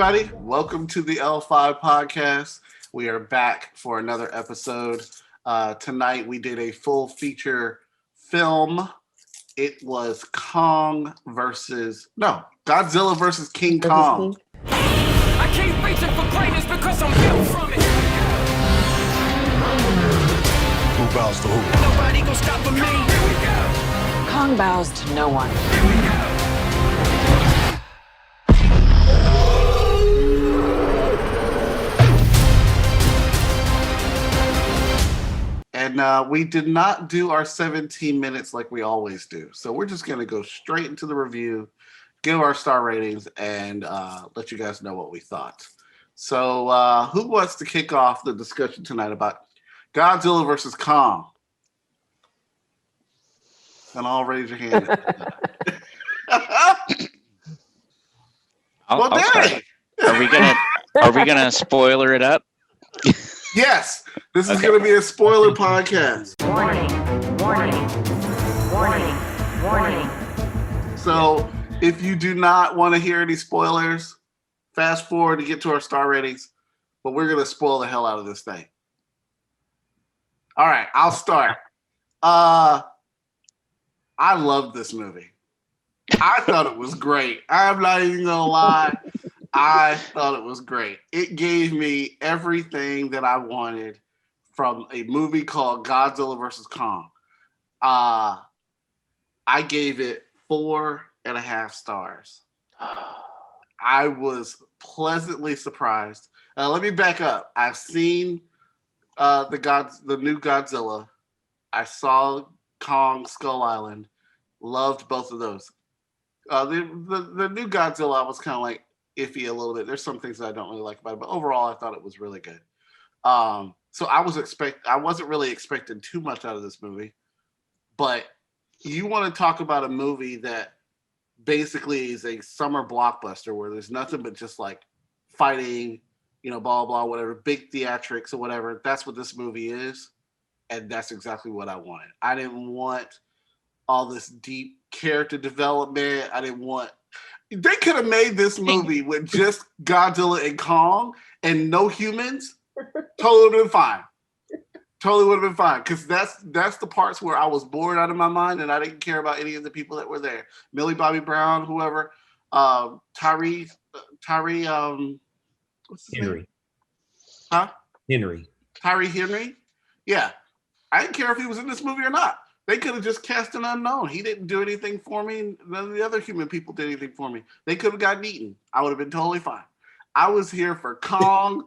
everybody. Welcome to the L-5 podcast. We are back for another episode. Tonight we did a full feature film. It was Godzilla versus King Kong. I keep reaching for greatness because I'm built from it. Who bows to who? Nobody gonna stop for me. Here we go. Kong bows to no one. Here we go. And we did not do our 17 minutes like we always do. So we're just going to go straight into the review, give our star ratings, and let you guys know what we thought. So who wants to kick off the discussion tonight about Godzilla versus Kong? And I'll raise your hand. I'll start. Are we gonna spoiler it up? Yes, this is going to be a spoiler podcast. Warning. So if you do not want to hear any spoilers, fast forward to get to our star ratings, but we're going to spoil the hell out of this thing. All right, I'll start. I loved this movie. I thought it was great. I'm not even going to lie. I thought it was great. It gave me everything that I wanted from a movie called Godzilla vs. Kong. I gave it 4.5 stars. I was pleasantly surprised. Let me back up. I've seen the new Godzilla. I saw Kong Skull Island. Loved both of those. The new Godzilla, I was kind of like iffy a little bit. There's some things that I don't really like about it, but overall, I thought it was really good. So I wasn't really expecting too much out of this movie. But you want to talk about a movie that basically is a summer blockbuster where there's nothing but just like fighting, blah, blah, whatever, big theatrics or whatever. That's what this movie is. And that's exactly what I wanted. I didn't want all this deep character development. They could have made this movie with just Godzilla and Kong and no humans. Totally would have been fine. Totally would have been fine. Because that's the parts where I was bored out of my mind and I didn't care about any of the people that were there. Millie Bobby Brown, whoever. Tyree, what's his Henry. name? Huh? Henry. Tyree Henry? Yeah. I didn't care if he was in this movie or not. They could have just cast an unknown. He didn't do anything for me. None of the other human people did anything for me. They could have gotten eaten. I would have been totally fine. I was here for Kong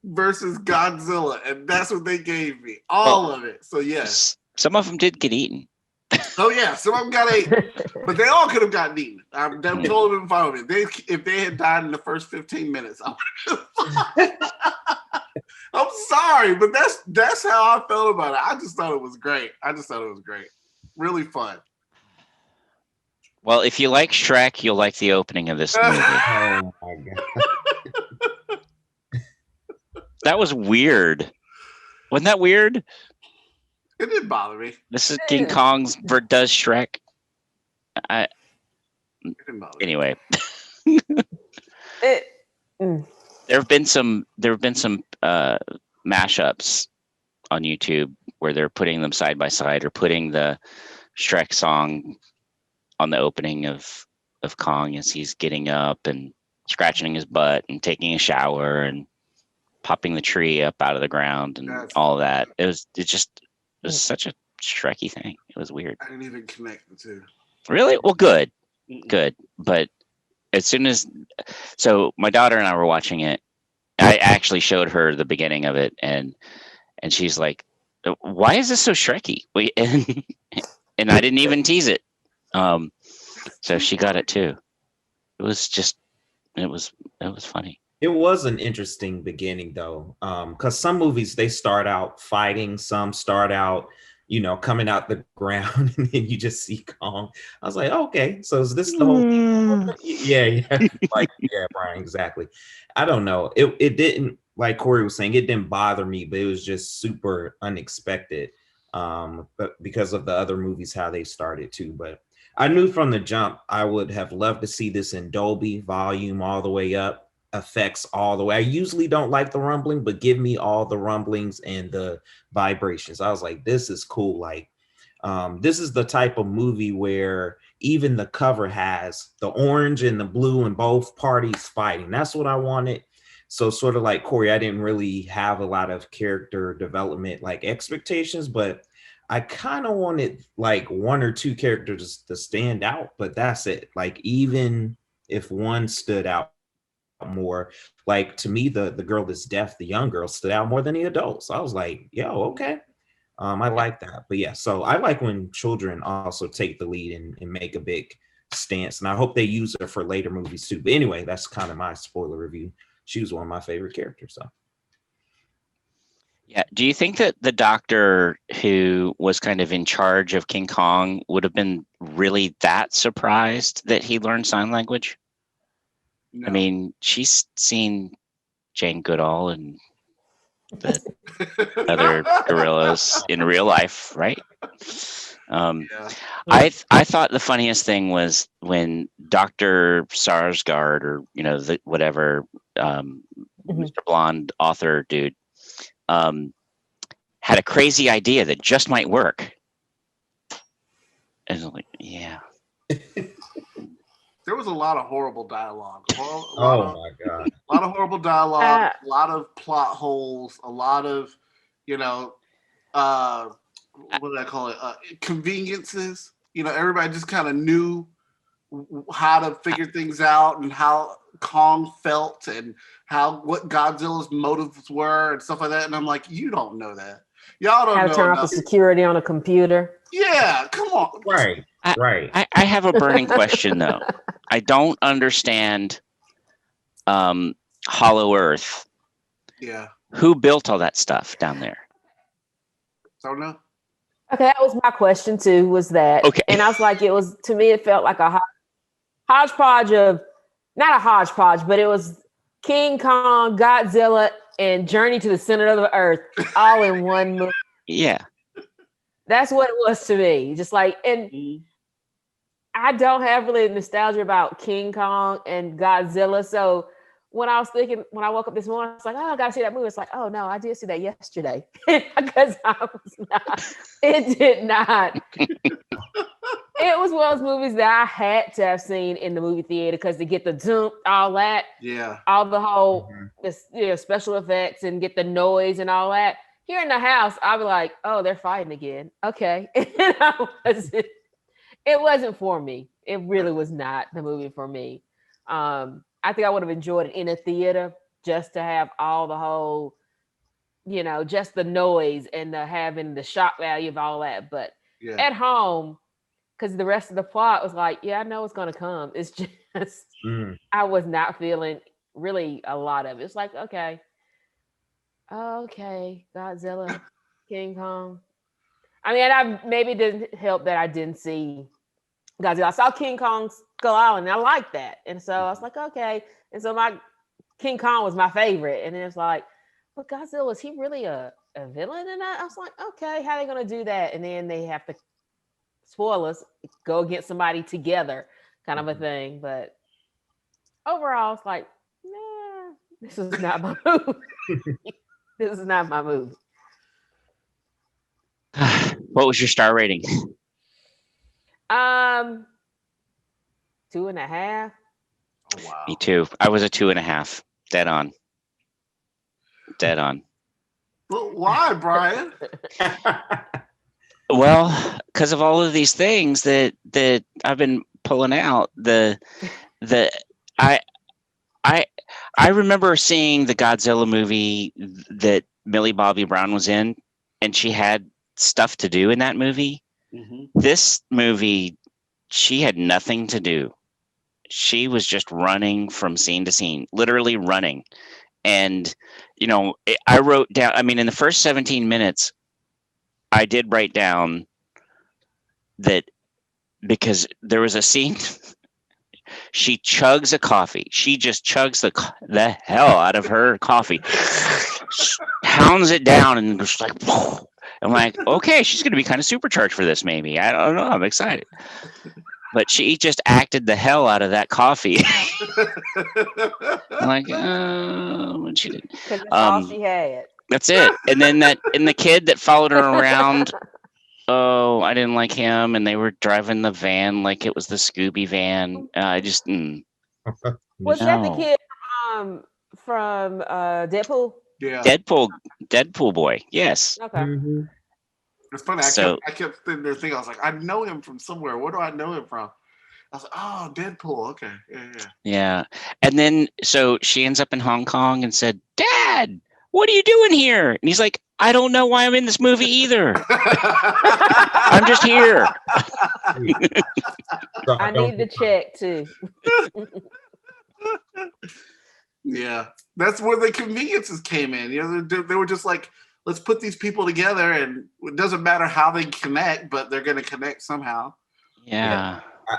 versus Godzilla, and that's what they gave me. All of it. So, yes. Some of them did get eaten. Oh, yeah. Some of them got eaten. But they all could have gotten eaten. I'm totally been fine with it. If they had died in the first 15 minutes, I would have been fine. I'm sorry, but that's how I felt about it. I just thought it was great. Really fun. Well, if you like Shrek, you'll like the opening of this movie. Oh my god. That was weird. Wasn't that weird? It didn't bother me. This is King Kong's does Shrek. It didn't bother me. Anyway. Mm. There have been some mashups on YouTube where they're putting them side by side or putting the Shrek song on the opening of Kong as he's getting up and scratching his butt and taking a shower and popping the tree up out of the ground and all of that. It was such a Shreky thing. It was weird. I didn't even connect the two. Really? Well, good. But so my daughter and I were watching it. I actually showed her the beginning of it, and she's like, "Why is this so Shreky?" And I didn't even tease it. So she got it too. It was funny. It was an interesting beginning though, because some movies they start out fighting, some start out, coming out the ground, and then you just see Kong. I was like, okay, so is this the whole? Yeah, like yeah, Brian, exactly. I don't know. It didn't, like Corey was saying, it didn't bother me, but it was just super unexpected, but because of the other movies how they started too. But I knew from the jump I would have loved to see this in Dolby volume all the way up. effects all the way. I usually don't like the rumbling, but give me all the rumblings and the vibrations. I was like, this is cool. Like, this is the type of movie where even the cover has the orange and the blue and both parties fighting. That's what I wanted. So sort of like Corey, I didn't really have a lot of character development like expectations, but I kind of wanted like one or two characters to stand out, but that's it. Like even if one stood out more, like to me, the girl that's deaf, the young girl stood out more than the adults. I was like, yo, okay. I like that. But yeah, so I like when children also take the lead and make a big stance. And I hope they use her for later movies too. But anyway, that's kind of my spoiler review. She was one of my favorite characters. So Yeah. Do you think that the doctor who was kind of in charge of King Kong would have been really that surprised that he learned sign language? No. I mean, she's seen Jane Goodall and the other gorillas in real life, right? Yeah. I thought the funniest thing was when Dr. Sarsgaard, or the whatever Mr. Blonde author dude, had a crazy idea that just might work. And I was like, yeah. There was a lot of horrible dialogue. my god. A lot of horrible dialogue, a lot of plot holes, a lot of, what do I call it? Conveniences. Everybody just kind of knew how to figure things out and how Kong felt and what Godzilla's motives were and stuff like that. And I'm like, you don't know that. Y'all don't know. How to turn off the security on a computer. Yeah, come on. Right. I have a burning question though. I don't understand Hollow Earth. Yeah. Who built all that stuff down there? Don't know. Okay, that was my question too, was that. Okay. And I was like, to me, it felt like a hodgepodge of, not a hodgepodge, but it was King Kong, Godzilla, and Journey to the Center of the Earth all in one movie. Yeah. That's what it was to me. Just like, and I don't have really nostalgia about King Kong and Godzilla. So when I woke up this morning, I was like, oh, I got to see that movie. It's like, oh no, I did see that yesterday. Because it did not. It was one of those movies that I had to have seen in the movie theater because to get the zoom, all that, all the whole special effects and get the noise and all that. Here in the house, I'll be like, oh, they're fighting again. Okay. It wasn't for me. It really was not the movie for me. I think I would have enjoyed it in a theater just to have all the whole, just the noise and having the shock value of all that. But at home, because the rest of the plot was like, yeah, I know it's going to come. It's just, I was not feeling really a lot of it. It's like, okay, Godzilla, King Kong. I mean, I maybe didn't help that I didn't see Godzilla. I saw King Kong's Skull Island, and I liked that. And so I was like, okay. And so my King Kong was my favorite. And then it's like, but Godzilla, is he really a villain in that? I was like, okay, how are they going to do that? And then they have to, spoilers, go against somebody together kind of a thing. But overall, it's like, nah, this is not my movie. This is not my movie. What was your star rating? 2.5. Oh, wow. Me too. I was a 2.5. Dead on. Well, why, Brian? Well, because of all of these things that I've been pulling out. I remember seeing the Godzilla movie that Millie Bobby Brown was in, and she had stuff to do in that movie. This movie, she had nothing to do. She was just running from scene to scene, literally running. And, I wrote down, I mean, in the first 17 minutes, I did write down that because there was a scene, she chugs a coffee. She just chugs the hell out of her coffee, pounds it down, and just like, whoa. I'm like, okay, she's going to be kind of supercharged for this, maybe. I don't know. I'm excited. but she just acted the hell out of that coffee. I'm like, what she did. Because that's all she had. That's it. And then the kid that followed her around. Oh, I didn't like him. And they were driving the van like it was the Scooby van. I just Was that the kid from Deadpool? Yeah. Deadpool boy. Yes. Okay. Mm-hmm. It's funny. I kept sitting there thinking, I was like, I know him from somewhere. Where do I know him from? I was like, oh, Deadpool. Okay. Yeah. And then so she ends up in Hong Kong and said, Dad, what are you doing here? And he's like, I don't know why I'm in this movie either. I'm just here. I need to check too. Yeah. That's where the conveniences came in. You know, they were just like, let's put these people together, and it doesn't matter how they connect, but they're going to connect somehow. Yeah.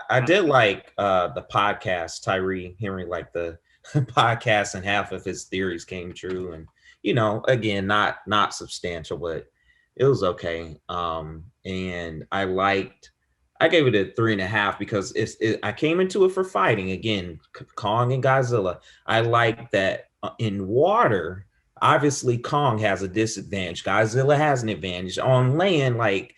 I did like the podcast, Tyree, hearing like the podcast, and half of his theories came true. And, you know, again, not substantial, but it was okay. And I gave it a 3.5 because I came into it for fighting. Again, Kong and Godzilla. I like that in water, obviously Kong has a disadvantage. Godzilla has an advantage. On land, like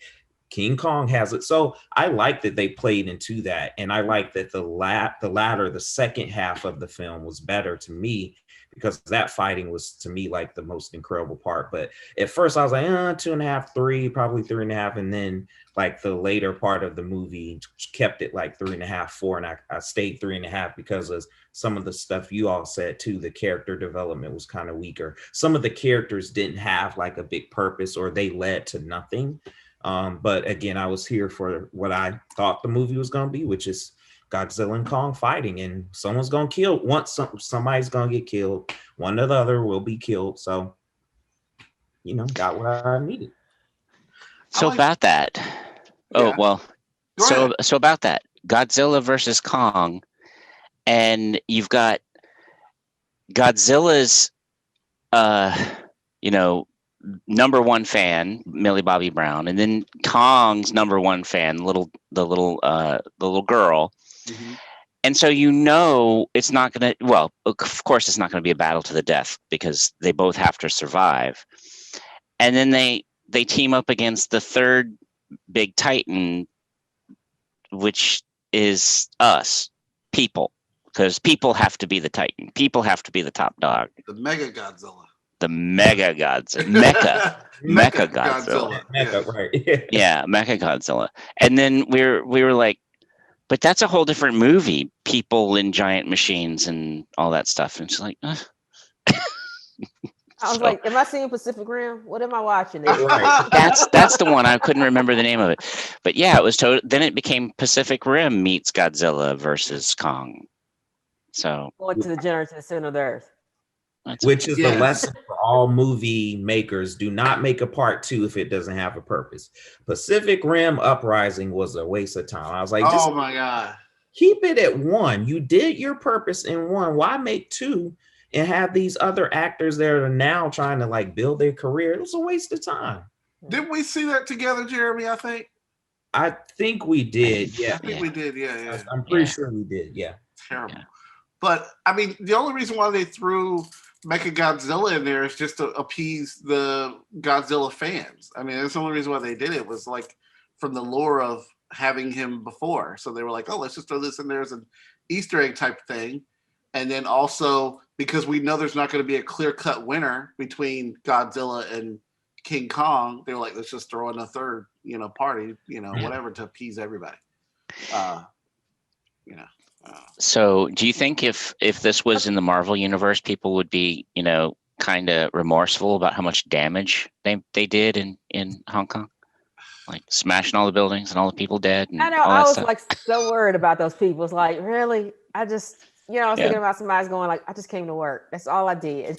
King Kong has it. So I like that they played into that. And I like that the second half of the film was better to me, because that fighting was, to me, like the most incredible part. But at first I was like, 2.5, 3, probably 3.5. And then like the later part of the movie kept it like 3.5, 4. And I stayed 3.5 because of some of the stuff you all said too. The character development was kind of weaker. Some of the characters didn't have like a big purpose, or they led to nothing. But again, I was here for what I thought the movie was going to be, which is Godzilla and Kong fighting, and someone's going to kill. Somebody's going to get killed. One or the other will be killed. So, you know, got what I needed. So about that. Yeah. Oh, well, Go so about that, Godzilla versus Kong, and you've got Godzilla's, number one fan, Millie Bobby Brown, and then Kong's number one fan, the little girl. Mm-hmm. And so it's not going to, well, of course it's not going to be a battle to the death, because they both have to survive. And then they team up against the third big titan, which is us, people, because people have to be the titan. People have to be the top dog. The Mega Godzilla. The Mega Godzilla. Mecha Godzilla. Mecha, right. Yeah, Mecha Godzilla. And then we were like, but that's a whole different movie. People in giant machines and all that stuff. And it's like, I was like, am I seeing Pacific Rim? What am I watching? Right. That's the one. I couldn't remember the name of it. But yeah, it was then it became Pacific Rim meets Godzilla versus Kong. So Going to the generative center of the earth. Which is the lesson for all movie makers. Do not make a part 2 if it doesn't have a purpose. Pacific Rim Uprising was a waste of time. I was like, oh my God. Keep it at 1. You did your purpose in 1. Why make 2 and have these other actors that are now trying to like build their career? It was a waste of time. Didn't we see that together, Jeremy? I think we did. Yeah. I think we did. Yeah. I'm pretty sure we did. Yeah. Terrible. Yeah. But I mean, the only reason why they threw Mecha Godzilla in there is just to appease the Godzilla fans. I mean, that's the only reason why they did it, was like from the lore of having him before. So they were like, oh, let's just throw this in there as an Easter egg type thing. And then also because we know there's not going to be a clear-cut winner between Godzilla and King Kong, they were like, let's just throw in a third, party, whatever, to appease everybody. So do you think if this was in the Marvel universe, people would be, kind of remorseful about how much damage they did in Hong Kong? Like smashing all the buildings and all the people dead. And I know. all I that was stuff. like so worried about those people. It's like, really? I just, I was thinking about somebody's going like, I just came to work. That's all I did.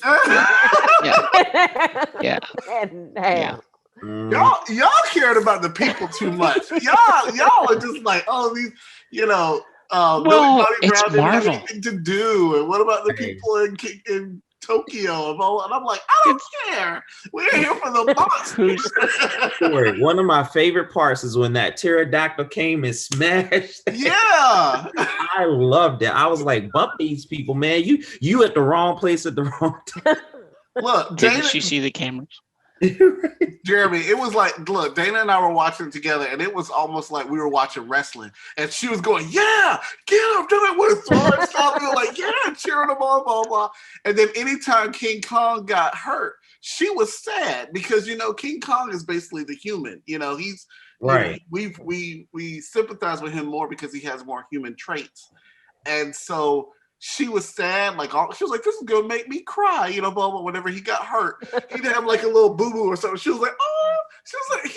Yeah. And damn. Y'all cared about the people too much. Y'all are just like, oh, these, Well, Millie Bobby it's Brown didn't have Marvel. anything to do. And what about the people in Tokyo and I'm like, I don't care. We're here for the monsters. Story. One of my favorite parts is when that pterodactyl came and smashed. Yeah. I loved it. I was like, bump these people, man. You at the wrong place at the wrong time. Look, Didn't you see the cameras? Jeremy, it was like, look, Dana and I were watching together, and it was almost like we were watching wrestling. And she was going, yeah, get him, do it with throwing stuff. We were like, yeah, cheering them on, blah, blah. And then anytime King Kong got hurt, she was sad because, you know, King Kong is basically the human. You know, he's right. You know, we sympathize with him more because he has more human traits. And so she was sad, like she was like, "This is gonna make me cry," you know, blah blah. Whenever he got hurt, he'd have like a little boo boo or something. She was like, "Oh," she was like,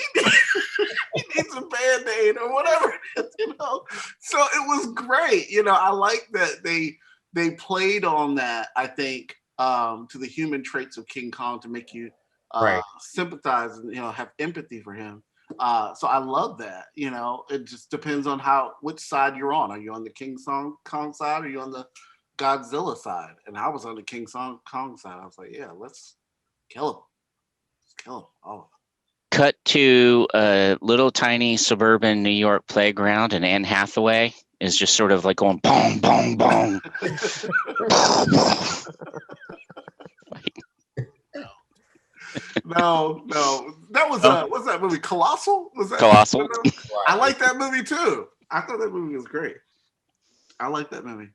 "He needs a band-aid or whatever," you know. So it was great, you know. I like that they played on that. I think to the human traits of King Kong to make you sympathize and, you know, have empathy for him. So I love that. You know, it just depends on which side you're on. Are you on the King Kong side or are you on the Godzilla side? And I was on the King Kong side. I was like, yeah, let's kill him. Let's kill him. Oh. Cut to a little tiny suburban New York playground, and Anne Hathaway is just sort of like going bong, bong, bong. No. That was what's that movie? Colossal? Was that Colossal? I like that movie too. I thought that movie was great. I like that movie.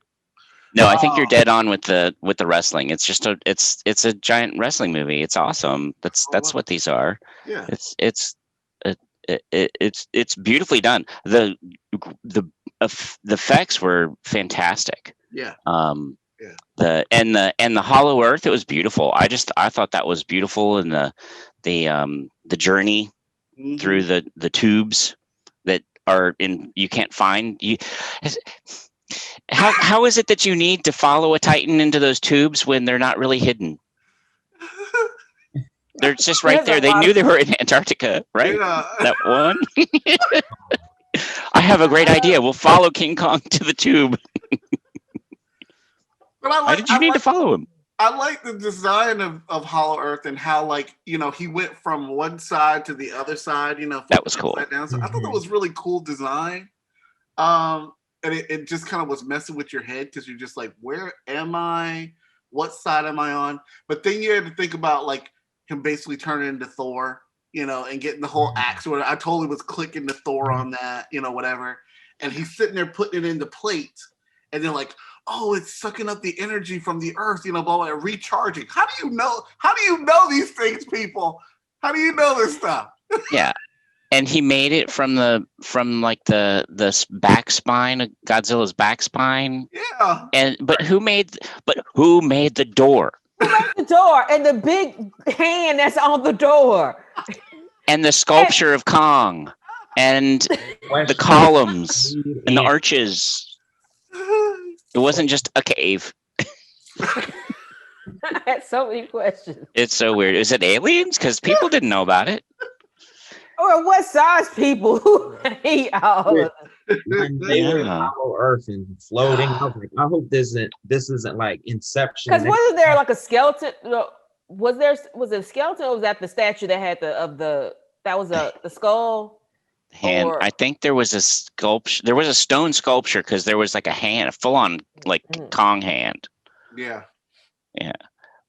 No, I think you're dead on with the wrestling. It's just it's a giant wrestling movie. It's awesome. That's what these are. Yeah. It's beautifully done. The effects were fantastic. Yeah. The Hollow Earth, it was beautiful. I thought that was beautiful, and the journey through the tubes that are you can't find you. How is it that you need to follow a Titan into those tubes when they're not really hidden? They're just right there. They knew they were in Antarctica, right? Yeah. That one. I have a great idea. We'll follow King Kong to the tube. But why did you need to follow him? I like the design of Hollow Earth and how, like, you know, he went from one side to the other side, you know. That was cool. Down. So I thought that was really cool design. And it just kind of was messing with your head because you're just like, where am I? What side am I on? But then you had to think about, like, him basically turning into Thor, you know, and getting the whole axe. Where I totally was clicking to Thor on that, you know, whatever. And he's sitting there putting it into plate. And they're like, oh, it's sucking up the energy from the earth, you know, blah, blah, and recharging. How do you know these things, people? How do you know this stuff? Yeah. And he made it from the back spine, Godzilla's back spine. Yeah. But who made the door? Who made the door and the big hand that's on the door? And the sculpture of Kong and the columns and the arches. It wasn't just a cave. I had so many questions. It's so weird. Is it aliens? Because people didn't know about it. Or what size people who hate all of They were in Hollow Earth and floating. I was like, I hope this isn't like Inception. Because wasn't there like a skeleton? Was it a skeleton or was that the statue that had the skull? Hand. I think there was a sculpture. There was a stone sculpture because there was like a hand, a full-on like Kong hand. Yeah. Yeah.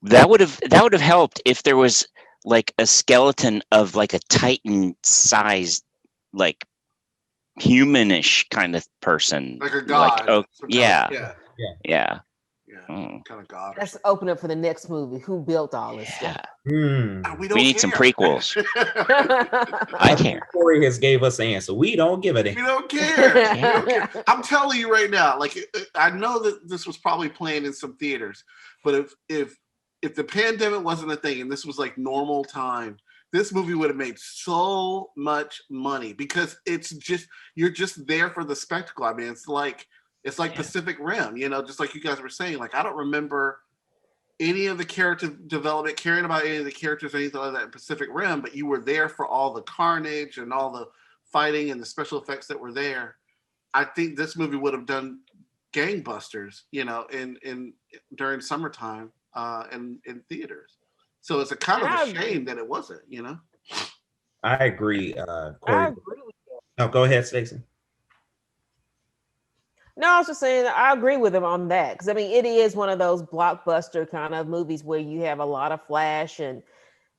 That would have helped if there was like a skeleton of like a Titan sized, like humanish kind of person. Like a god. Like, yeah. Kind of god. Let's open up for the next movie. Who built all this stuff? We need some prequels. I care. Corey has gave us an answer. We don't give a damn. We don't care. I'm telling you right now, like, I know that this was probably playing in some theaters, but if the pandemic wasn't a thing and this was like normal time, this movie would have made so much money because you're just there for the spectacle. I mean, it's like Pacific Rim, you know, just like you guys were saying. Like, I don't remember any of the character development, caring about any of the characters or anything like that in Pacific Rim, but you were there for all the carnage and all the fighting and the special effects that were there. I think this movie would have done gangbusters, you know, in during summertime. in theaters. So it's a kind of And I a agree. shame that it wasn't, you know. I agree. I Corey. agree with you. No, go ahead, Stacey. No, I was just saying I agree with him on that because I mean it is one of those blockbuster kind of movies where you have a lot of flash and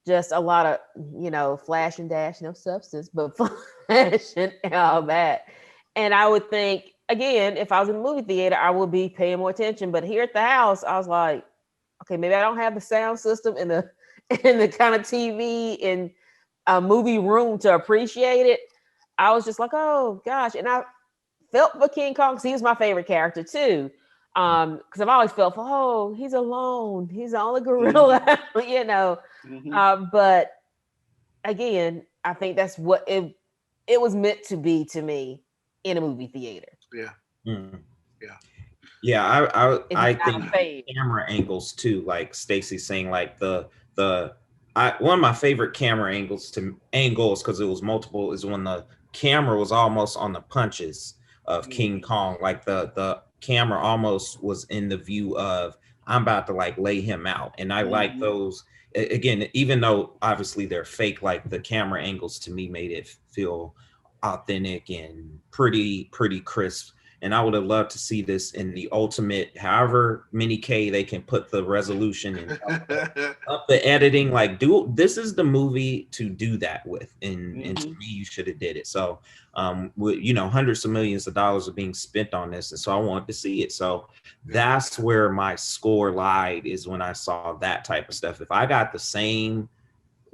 just a lot of flash and dash, no substance, but flash and all that. And I would think again, if I was in the movie theater, I would be paying more attention. But here at the house, I was like, okay, maybe I don't have the sound system and the and the kind of TV and a movie room to appreciate it. I was just like, oh gosh, and I felt for King Kong because he was my favorite character too. Because I've always felt for, oh, he's alone, he's the only gorilla, But again, I think that's what it was meant to be to me in a movie theater. Yeah. Mm. Yeah. Yeah, I It's think not fade. camera angles too, like Stacey's saying, like one of my favorite camera angles because it was multiple is when the camera was almost on the punches of King Kong, like the camera almost was in the view of I'm about to like lay him out, and I like those. Again, even though obviously they're fake, like the camera angles to me made it feel authentic and pretty crisp. And I would have loved to see this in the ultimate, however many K they can put the resolution and up the editing. Like, this is the movie to do that with, and to me, you should have did it. So, hundreds of millions of dollars are being spent on this, and so I wanted to see it. So that's where my score lied, is when I saw that type of stuff. If I got the same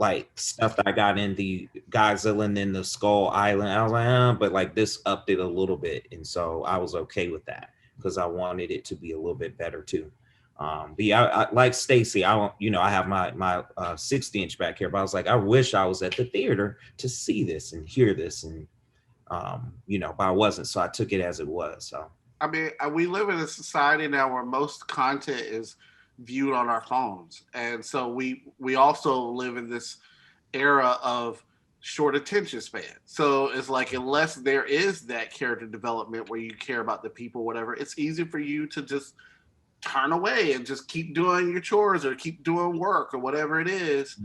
like stuff that I got in the Godzilla and then the Skull Island, I was like, but like this upped it a little bit, and so I was okay with that because I wanted it to be a little bit better too. But yeah, I like Stacey, I have my 60-inch back here, but I was like, I wish I was at the theater to see this and hear this, and but I wasn't, so I took it as it was. So I mean, we live in a society now where most content is viewed on our phones, and so we also live in this era of short attention span. So it's like, unless there is that character development where you care about the people, whatever, it's easy for you to just turn away and just keep doing your chores or keep doing work or whatever it is,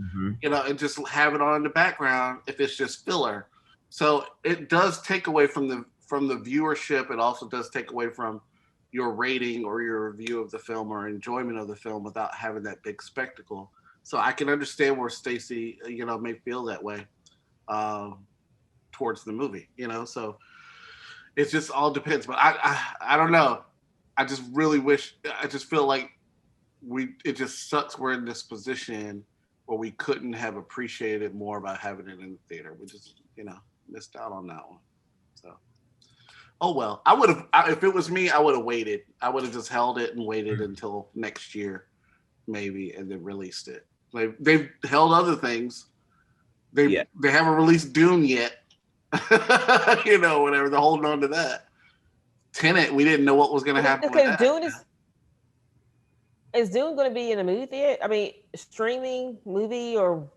and just have it on in the background if it's just filler. So it does take away from the viewership. It also does take away from your rating or your review of the film or enjoyment of the film without having that big spectacle. So I can understand where Stacey, may feel that way towards the movie, so it just all depends. But I don't know. I just really wish, I just feel like it just sucks we're in this position where we couldn't have appreciated it more by having it in the theater. We just, missed out on that one. So. Oh, well, I would have, if it was me, I would have waited. I would have just held it and waited until next year, maybe, and then released it. They've held other things. They haven't released Dune yet. Whatever. They're holding on to that. Tenet, we didn't know what was going to happen with that. Dune is Dune going to be in a movie theater? I mean, streaming movie or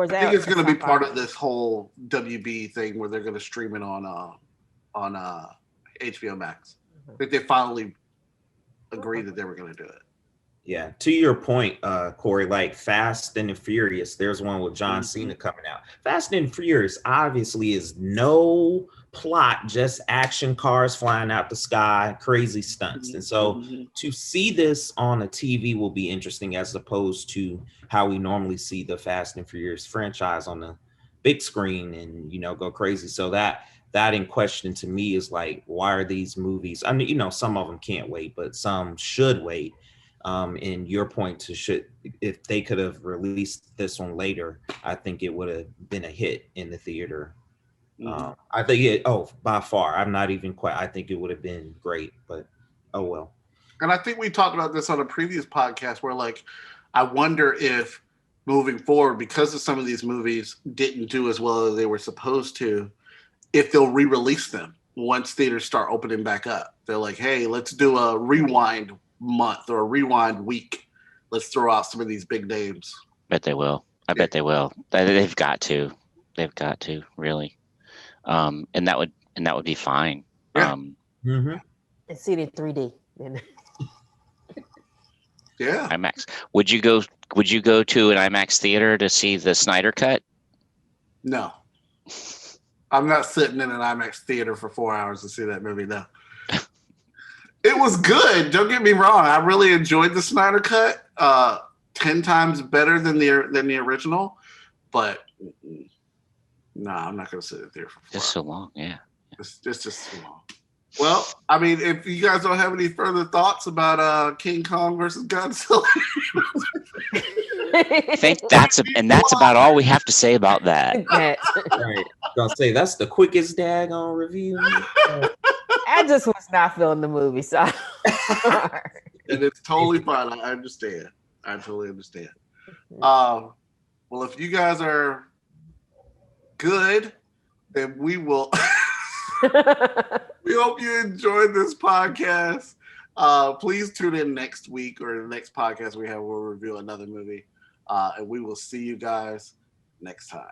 is that? I think it's going to be part of this whole WB thing where they're going to stream it on HBO Max. I think they finally agreed that they were going to do it. Yeah, to your point, Corey, like Fast and Furious, there's one with John Cena coming out. Fast and Furious obviously is no plot, just action, cars flying out the sky, crazy stunts. And so to see this on a TV will be interesting, as opposed to how we normally see the Fast and Furious franchise on the big screen and, go crazy. So that in question to me is like, why are these movies? I mean, some of them can't wait, but some should wait. And your point if they could have released this one later, I think it would have been a hit in the theater. I think by far, I'm not even quite, I think it would have been great, but oh well. And I think we talked about this on a previous podcast where, like, I wonder if moving forward, because of some of these movies didn't do as well as they were supposed to, if they'll re-release them once theaters start opening back up. They're like, hey, let's do a rewind month or a rewind week. Let's throw out some of these big names. Bet they will. I bet they will. They've got to. They've got to, really. And that would be fine. Yeah. And see it in 3D. Yeah. IMAX. Would you go to an IMAX theater to see the Snyder cut? No. I'm not sitting in an IMAX theater for 4 hours to see that movie. No. It was good. Don't get me wrong. I really enjoyed the Snyder cut. 10 times better than the original. But no, I'm not going to sit in there for 4 hours. Just so long, yeah. It's just too long. Well, I mean, if you guys don't have any further thoughts about King Kong versus Godzilla, I think that's about all we have to say about that. Right. Gonna say that's the quickest daggone review. I just was not feeling the movie, so and it's totally fine. I understand. I totally understand. Well, if you guys are good, then we will. We hope you enjoyed this podcast. Please tune in next week or the next podcast we have. We'll review another movie. And we will see you guys next time.